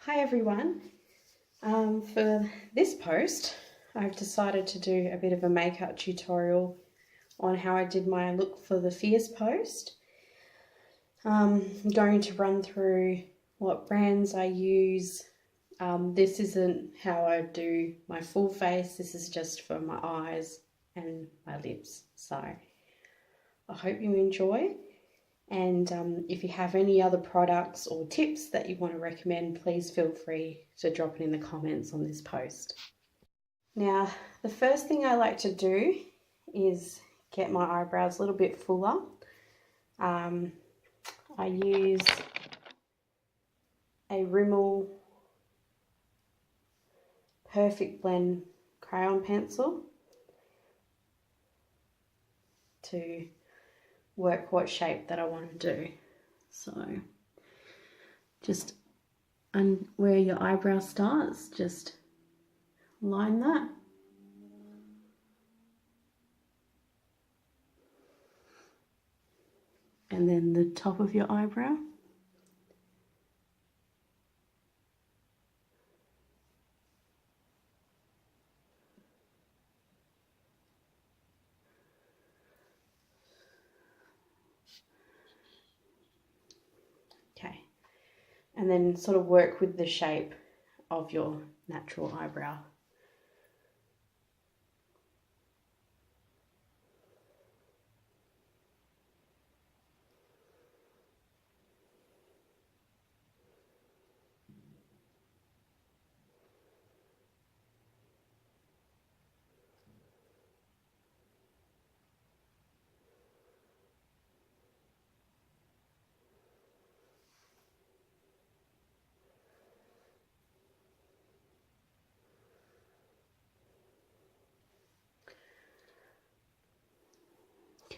Hi everyone. For this post, I've decided to do a bit of a makeup tutorial on how I did my look for the Fierce post. I'm going to run through what brands I use. This isn't how I do my full face, this is just for my eyes and my lips. So I hope you enjoy. And if you have any other products or tips that you want to recommend, please feel free to drop it in the comments on this post. Now, the first thing I like to do is get my eyebrows a little bit fuller. I use a Rimmel Perfect Blend crayon pencil to work what shape that I want to do. So just where your eyebrow starts, just line that. And then the top of your eyebrow. Okay, and then sort of work with the shape of your natural eyebrow.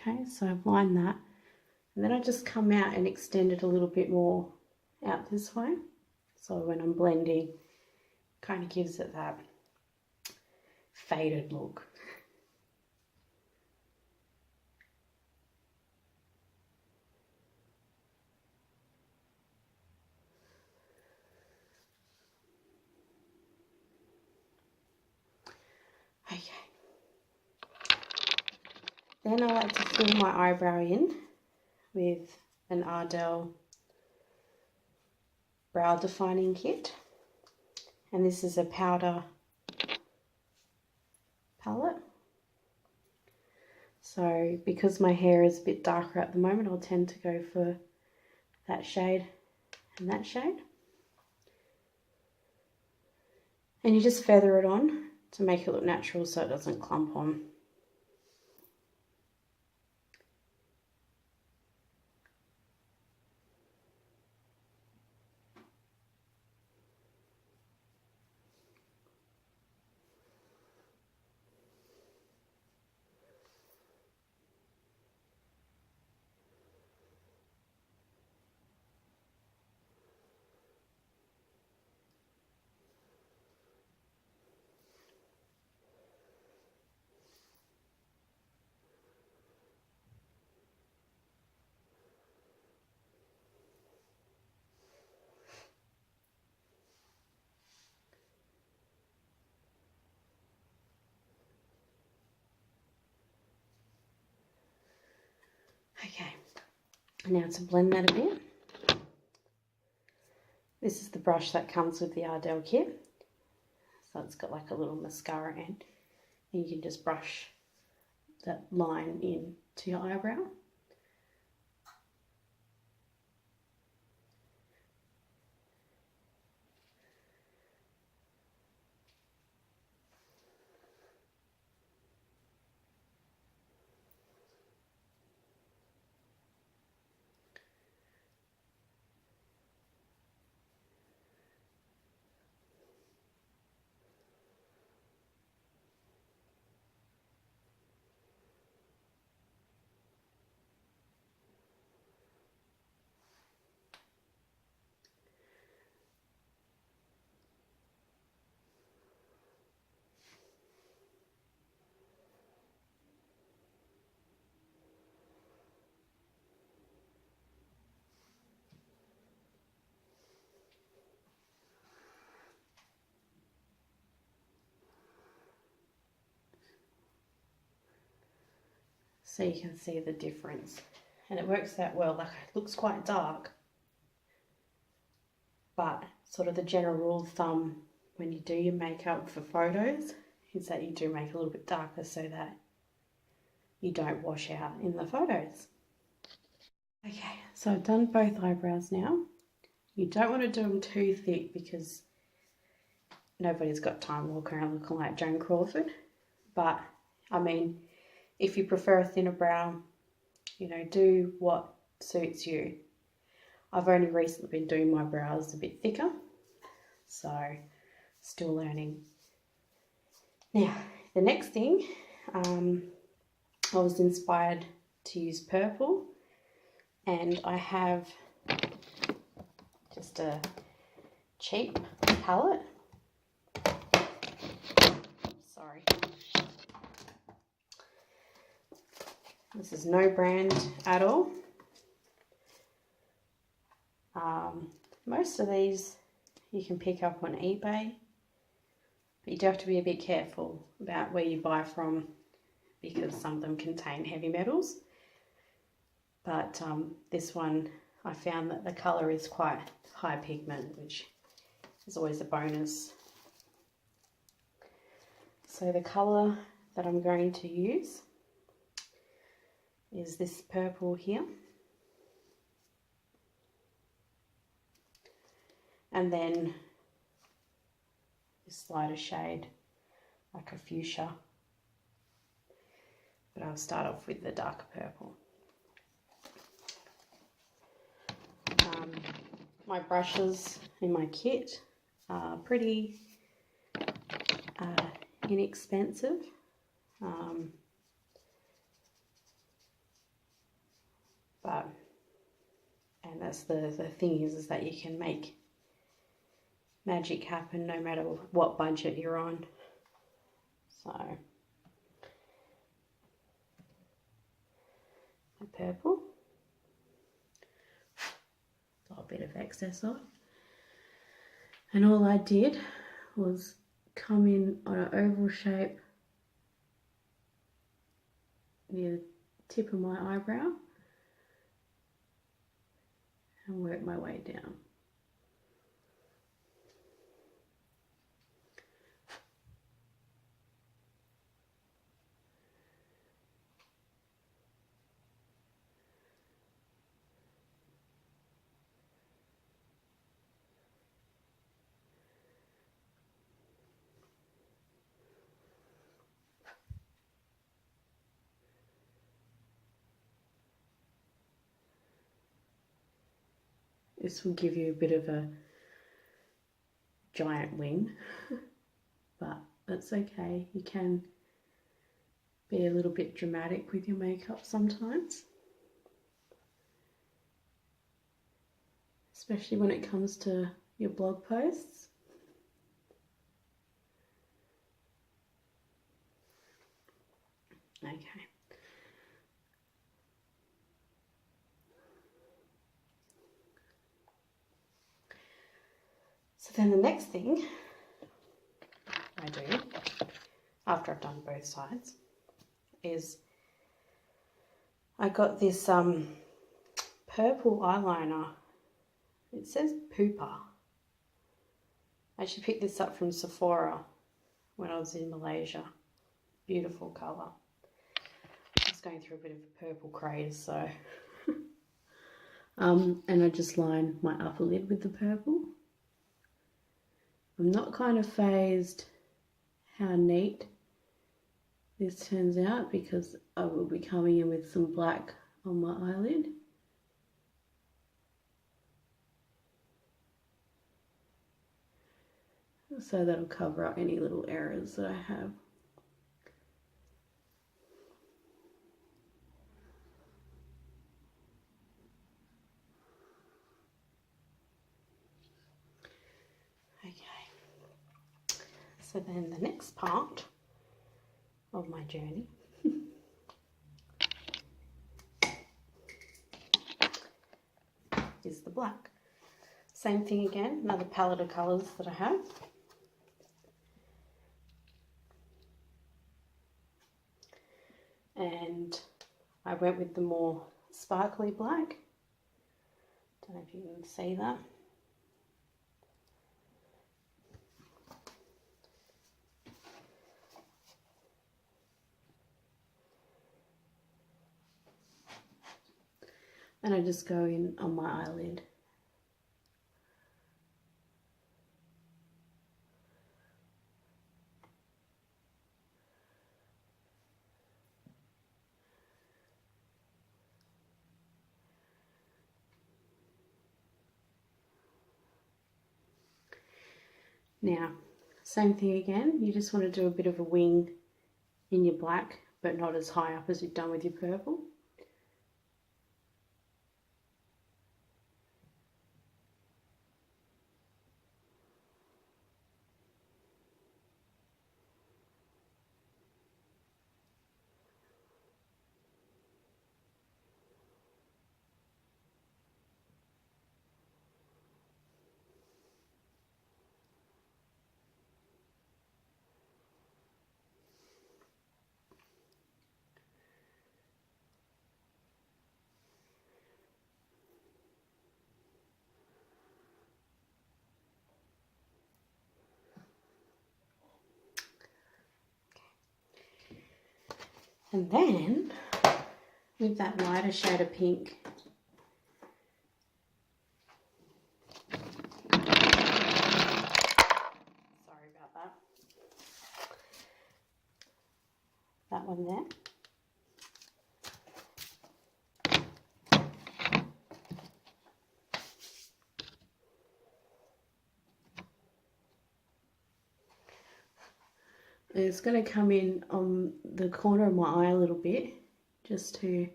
Okay, so I've lined that, and then I just come out and extend it a little bit more out this way. So when I'm blending, kind of gives it that faded look. Okay. Then I like to fill my eyebrow in with an Ardell brow defining kit, and this is a powder palette. So because my hair is a bit darker at the moment, I'll tend to go for that shade and that shade. And you just feather it on to make it look natural so it doesn't clump on. Okay, now to blend that a bit. This is the brush that comes with the Ardell kit. So it's got like a little mascara end, and you can just brush that line in to your eyebrow. so you can see the difference. And it works out well. Like, it looks quite dark, but sort of the general rule of thumb when you do your makeup for photos is that you do make it a little bit darker so that you don't wash out in the photos. Okay, so I've done both eyebrows now. You don't want to do them too thick because nobody's got time to walk around looking like Joan Crawford. But, I mean, if you prefer a thinner brow, you know, do what suits you. I've only recently been doing my brows a bit thicker, so still learning. Now, the next thing, I was inspired to use purple, and I have just a cheap palette. Sorry. This is no brand at all. Most of these you can pick up on eBay, but you do have to be a bit careful about where you buy from because some of them contain heavy metals. But this one, I found that the colour is quite high pigment, which is always a bonus. So the colour that I'm going to use is this purple here. And then this lighter shade, like a fuchsia. But I'll start off with the darker purple. My brushes in my kit are pretty inexpensive. And that's the thing is that you can make magic happen no matter what budget you're on. So the purple, got a bit of excess off, and all I did was come in on an oval shape near the tip of my eyebrow and work my way down. This will give you a bit of a giant wing, but that's okay. You can be a little bit dramatic with your makeup sometimes, especially when it comes to your blog posts. Okay. So then the next thing I do, after I've done both sides, is I got this purple eyeliner. It says Pupa. I actually picked this up from Sephora when I was in Malaysia. Beautiful colour. I was going through a bit of a purple craze, so and I just line my upper lid with the purple. I'm not kind of phased how neat this turns out because I will be coming in with some black on my eyelid. So that'll cover up any little errors that I have. Okay, so then the next part of my journey is the black. Same thing again, another palette of colours that I have. And I went with the more sparkly black. Don't know if you can see that. And I just go in on my eyelid. Now, same thing again, you just want to do a bit of a wing in your black, but not as high up as you've done with your purple. And then, with that lighter shade of pink, sorry about that, that one there. And it's going to come in on the corner of my eye a little bit, just to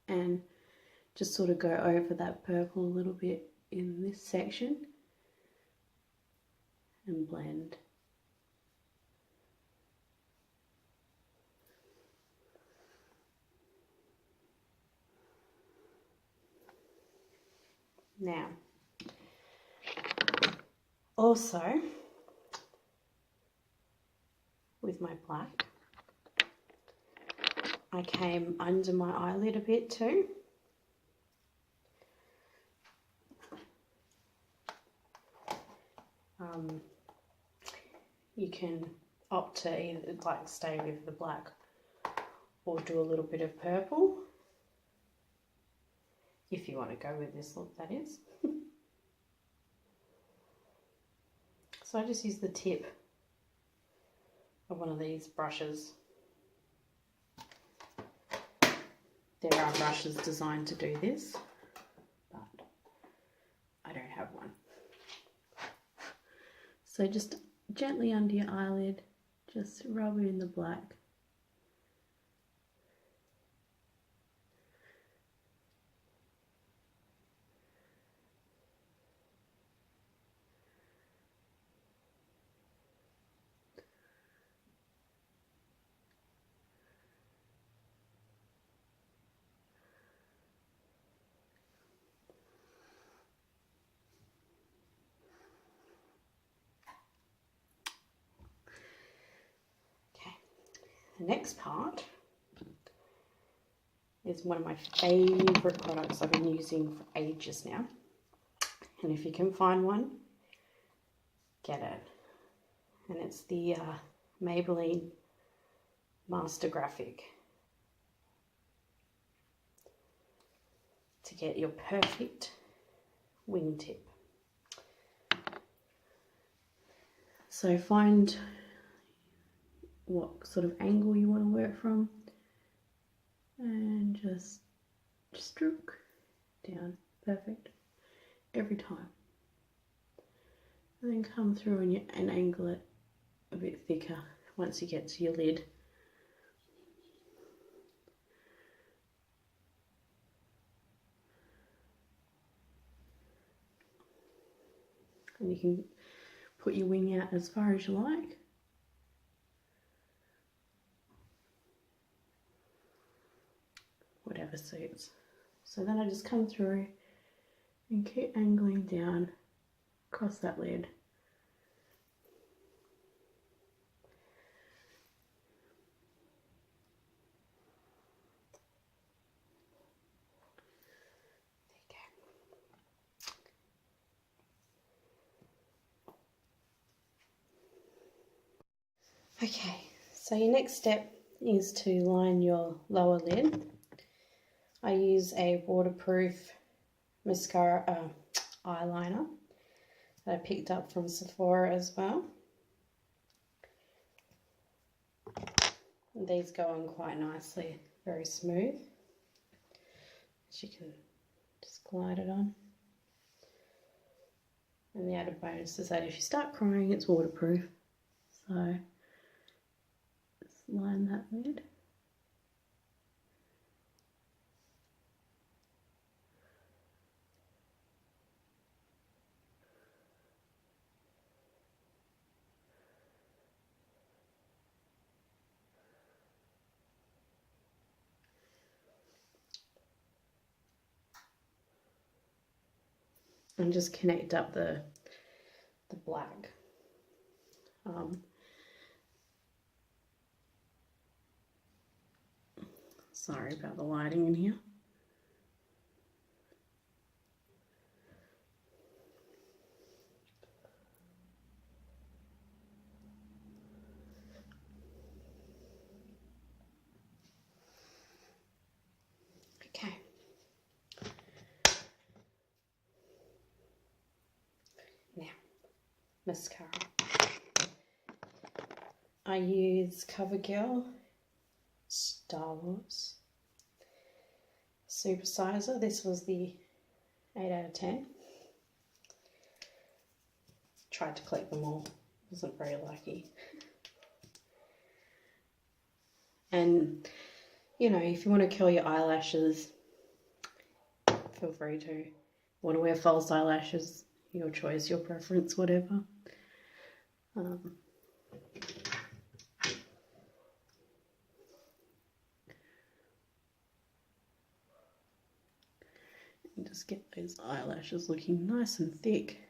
and just sort of go over that purple a little bit in this section and blend. Now, also with my black, I came under my eyelid a bit too. You can opt to either like stay with the black or do a little bit of purple if you want to go with this look, that is. So I just use the tip of one of these brushes. There are brushes designed to do this, but I don't have one. So just gently under your eyelid, just rub it in the black. The next part is one of my favourite products I've been using for ages now. And if you can find one, get it. And it's the Maybelline Master Graphic to get your perfect wingtip. So find what sort of angle you want to work from and just stroke down. Perfect every time. And then come through and angle it a bit thicker once you get to your lid. and you can put your wing out as far as you like. Whatever suits. So then I just come through and keep angling down across that lid. Okay, so your next step is to line your lower lid. I use a waterproof mascara eyeliner that I picked up from Sephora as well. And these go on quite nicely, very smooth. As you can just glide it on. And the added bonus is that if you start crying, it's waterproof. So just line that lid. And just connect up the black. Sorry about the lighting in here. Okay. Now, mascara. I use CoverGirl Star Wars Supersizer. This was the 8 out of 10. Tried to collect them all. Wasn't very lucky. And, you know, if you want to curl your eyelashes, feel free to. Want to wear false eyelashes, your choice, your preference, whatever. And just get those eyelashes looking nice and thick.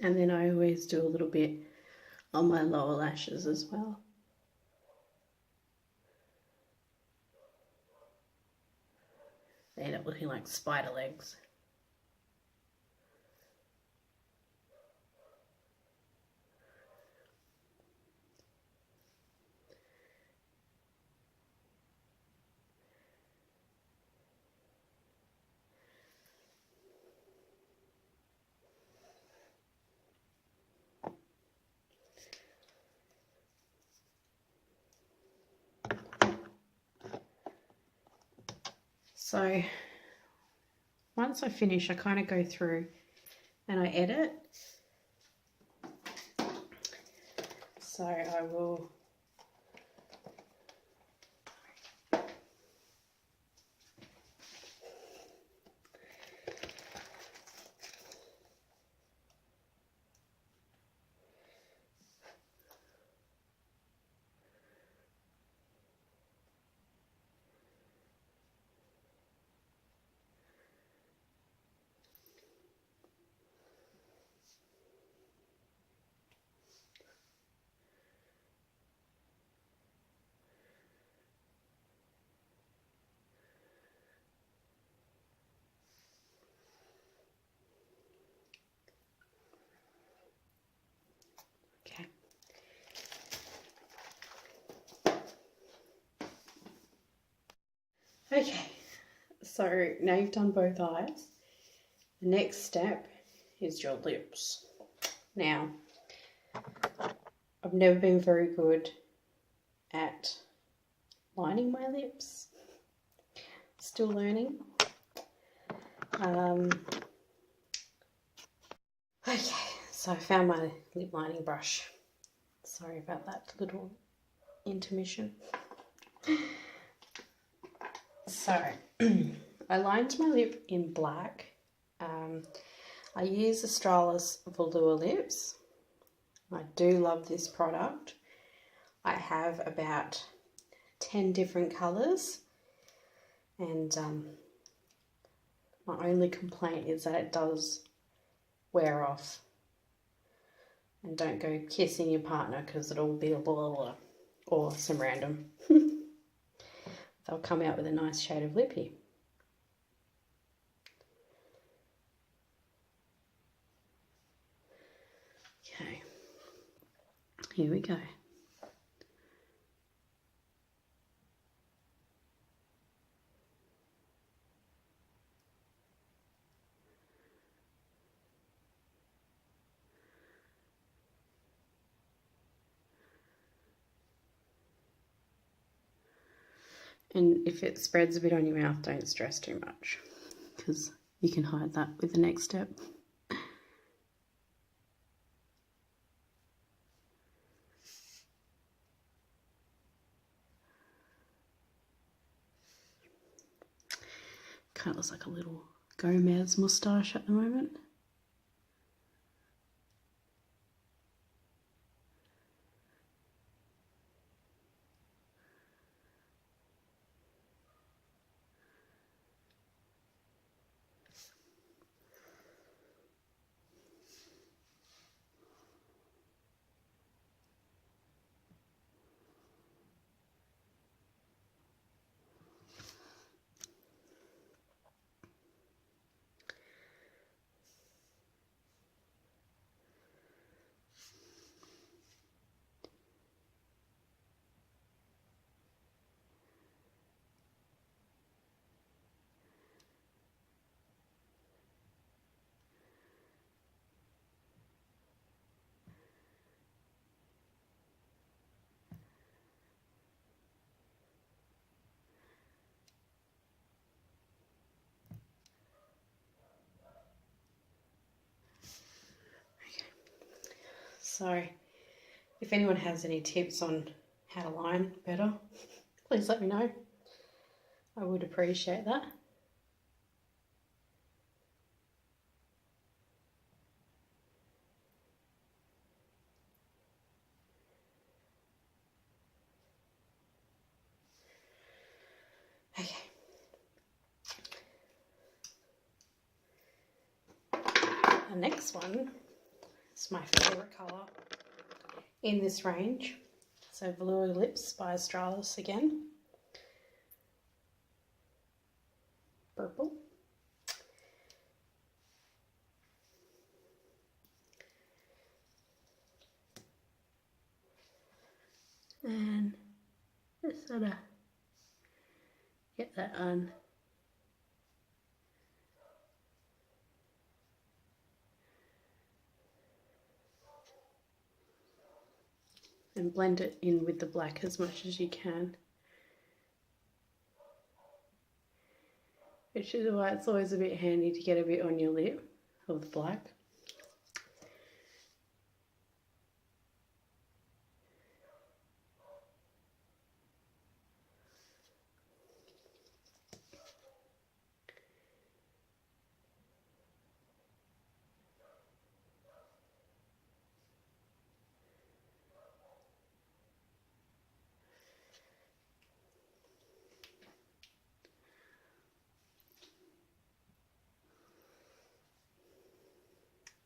And then I always do a little bit on my lower lashes as well. They end up looking like spider legs. So once I finish, I kind of go through and I edit. So I will Okay, so now you've done both eyes. The next step is your lips. Now, I've never been very good at lining my lips. Still learning. Okay, so I found my lip lining brush. Sorry about that little intermission. So, I lined my lip in black. I use Australis Velour Lips. I do love this product. I have about 10 different colours, and my only complaint is that it does wear off. And don't go kissing your partner because it'll be a blah, blah, or some random. They'll come out with a nice shade of lippy. Okay, here we go. And if it spreads a bit on your mouth, don't stress too much, because you can hide that with the next step. Kind of looks like a little Gomez moustache at the moment. So, if anyone has any tips on how to line better, please let me know. I would appreciate that. Okay. The next one is my favourite colour in this range. So Velour Lips by Australis again. Purple. And just sort of get that on. And blend it in with the black as much as you can. Which is why it's always a bit handy to get a bit on your lip of the black.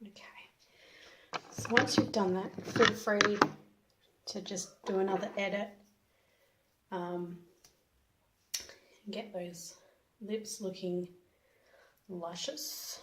Okay, so once you've done that, feel free to just do another edit and get those lips looking luscious.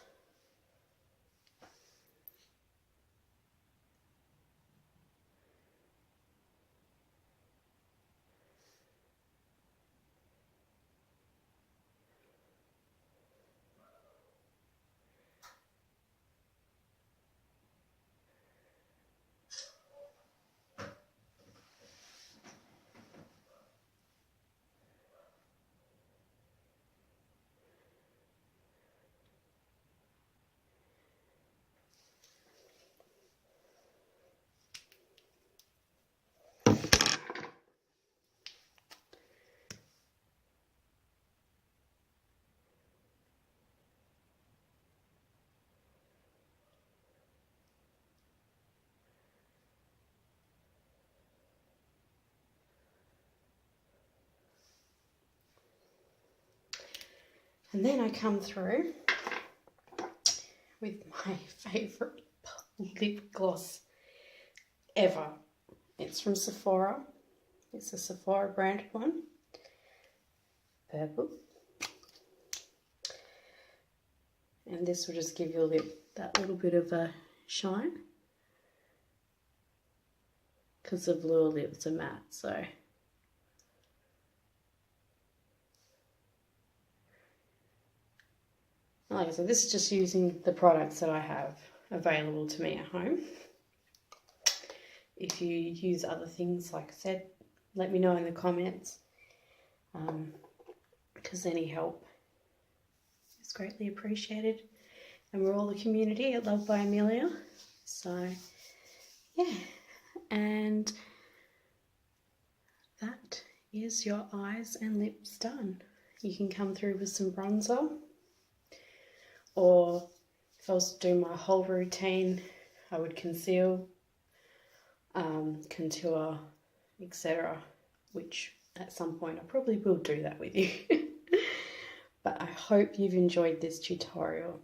And then I come through with my favourite lip gloss ever. It's from Sephora. It's a Sephora branded one. Purple. And this will just give your lip that little bit of a shine. Because the Velour lips are matte, so. Like I said, this is just using the products that I have available to me at home. If you use other things, like I said, let me know in the comments, because any help is greatly appreciated. And we're all a community at Love by Amelia. So, yeah. And that is your eyes and lips done. You can come through with some bronzer, or if I was to do my whole routine, I would conceal, contour, etc., which at some point I probably will do that with you. But I hope you've enjoyed this tutorial.